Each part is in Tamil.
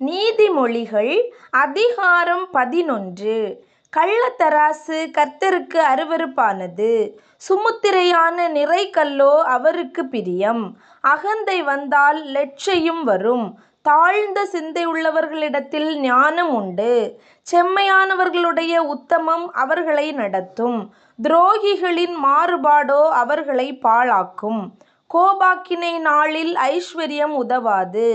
நீதிமொழிகள் அதிகாரம் 11. கள்ளத்தராசு கர்த்தருக்கு அருவருப்பானது, சுமுத்திரையான நிறைகல்லோ அவருக்கு பிரியம். அகந்தை வந்தால் லெட்சையும் வரும். தாழ்ந்த சிந்தையுள்ளவர்களிடத்தில் ஞானம் உண்டு. செம்மையானவர்களுடைய உத்தமம் அவர்களை நடத்தும். துரோகிகளின் மாறுபாடோ அவர்களை பாழாக்கும். கோபாக்கினை நாளில் ஐஸ்வர்யம் உதவாது,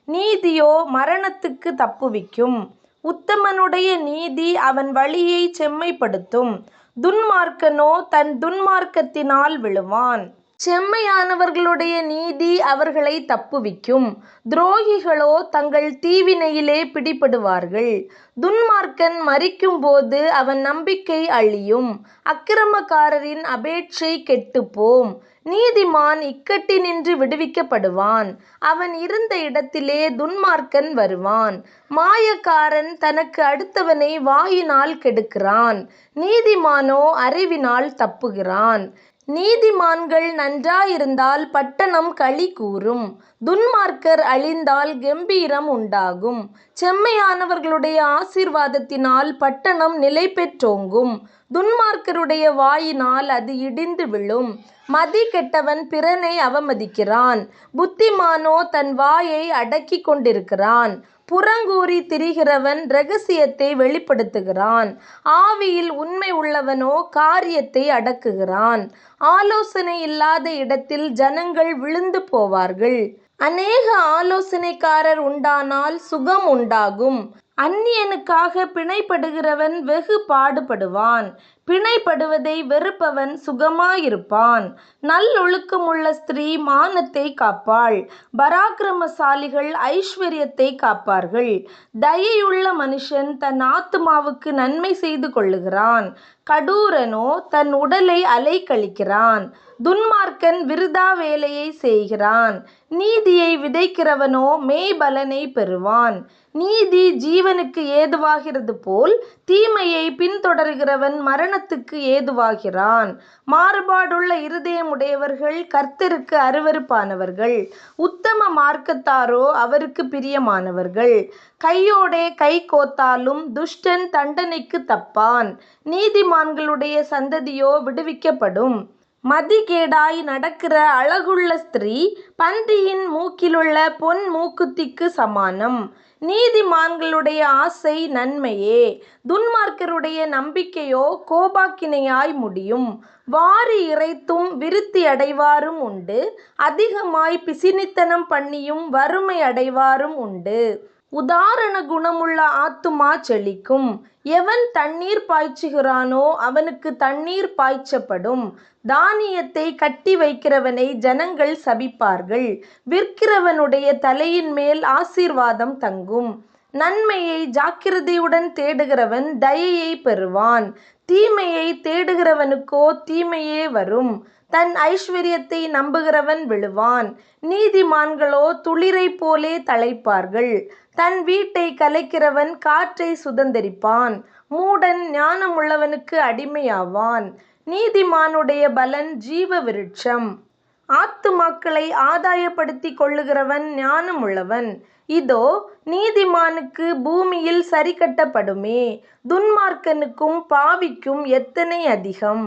நீதியோ மரணத்துக்கு தப்புவிக்கும். உத்தமனுடைய நீதி அவன் வழியை செம்மைப்படுத்தும். துன்மார்க்கனோ தன் துன்மார்க்கத்தினால் விழுவான். செம்மையானவர்களுடைய நீதி அவர்களை தப்புவிக்கும். துரோகிகளோ தங்கள் தீவினையிலே பிடிபடுவார்கள். துன்மார்க்கன் மரிக்கும்போது அவன் நம்பிக்கை அழியும். அக்கிரமக்காரரின் அபேட்சை கெட்டுப்போம். நீதிமான் இக்கட்டினின்று விடுவிக்கப்படுவான். அவன் இருந்த இடத்திலே துன்மார்க்கன் வருவான். மாயக்காரன் தனக்கு அடுத்தவனை வாயினால் கெடுக்கிறான். நீதிமானோ அறிவினால் தப்புகிறான். நீதிமான்கள் நன்றாயிருந்தால் பட்டணம் களி கூரும். துன்மார்க்கர் அழிந்தால் கெம்பீரம் உண்டாகும். செம்மையானவர்களுடைய ஆசீர்வாதத்தினால் பட்டணம் நிலை பெற்றோங்கும். துன்மார்க்கருடைய வாயினால் அது இடிந்து விழும். மதி கெட்டவன் பிறனை அவமதிக்கிறான். புத்திமானோ தன் வாயை அடக்கி கொண்டிருக்கிறான். புறங்கூறி திரிகிறவன் இரகசியத்தை வெளிப்படுத்துகிறான். ஆவியில் உண்மை உள்ளவனோ காரியத்தை அடக்குகிறான். ஆலோசனை இல்லாத இடத்தில் ஜனங்கள் விழுந்து போவார்கள். அநேக ஆலோசனைக்காரர் உண்டானால் சுகம் உண்டாகும். அந்நியனுக்காக பிணைப்படுகிறவன் வெகு பாடுபடுவான். பிணைப்படுவதை வெறுப்பவன் சுகமாயிருப்பான். நல்லொழுக்கமுள்ள ஸ்திரீ மானத்தை காப்பாள். பராக்கிரமசாலிகள் ஐஸ்வர்யத்தை காப்பார்கள். தயையுள்ள மனுஷன் தன் ஆத்துமாவுக்கு நன்மை செய்து கொள்ளுகிறான். கடூரனோ தன் உடலை அலைக்கழிக்கிறான். துன்மார்க்கன் விருதா வேலையை செய்கிறான். நீதியை விதைக்கிறவனோ மேய்பலனை பெறுவான். நீதி ஜீவனுக்கு ஏதுவாகிறது போல் தீமையை பின்தொடர்கிறவன் மரணத்துக்கு ஏதுவாகிறான். மாறுபாடுள்ள இருதயமுடையவர்கள் கர்த்தருக்கு அருவருப்பானவர்கள். உத்தம மார்க்கத்தாரோ அவருக்கு பிரியமானவர்கள். கையோடே கை கோத்தாலும் துஷ்டன் தண்டனைக்கு தப்பான். நீதிமான்களுடைய சந்ததியோ விடுவிக்கப்படும். மதிகேடாய் நடக்கிற அழகுள்ள ஸ்திரீ பன்றியின் மூக்கிலுள்ள பொன் மூக்குத்திக்கு சமானம். நீதிமான்களுடைய ஆசை நன்மையே, துன்மார்க்கருடைய நம்பிக்கையோ கோபாக்கினையாய் முடியும். வாரி இறைத்தும் விருத்தி அடைவாரும் உண்டு. அதிகமாய் பிசினித்தனம் பண்ணியும் வறுமை அடைவாரும் உண்டு. உதாரண குணமுள்ள ஆத்துமா செழிக்கும். எவன் தண்ணீர் பாய்ச்சுகிறானோ அவனுக்கு தண்ணீர் பாய்ச்சப்படும். தானியத்தை கட்டி வைக்கிறவனை ஜனங்கள் சபிப்பார்கள். விற்கிறவனுடைய தலையின் மேல் ஆசீர்வாதம் தங்கும். நன்மையை ஜாக்கிரதையுடன் தேடுகிறவன் தயையை பெறுவான். தீமையை தேடுகிறவனுக்கோ தீமையே வரும். தன் ஐஸ்வர்யத்தை நம்புகிறவன் விழுவான். நீதிமான்களோ துளிரை போலே தழைப்பார்கள். தன் வீட்டை கலைக்கிறவன் காற்றை சுதந்தரிப்பான். மூடன் ஞானமுள்ளவனுக்கு அடிமையாவான். நீதிமானுடைய பலன் ஜீவ விருட்சம். ஆத்துமாக்களை ஆதாயப்படுத்தி கொள்ளுகிறவன் ஞானமுள்ளவன். இதோ நீதிமானுக்கு பூமியில் சரிக்கட்டப்படுமே, துன்மார்க்கனுக்கும் பாவிக்கும் எத்தனை அதிகம்.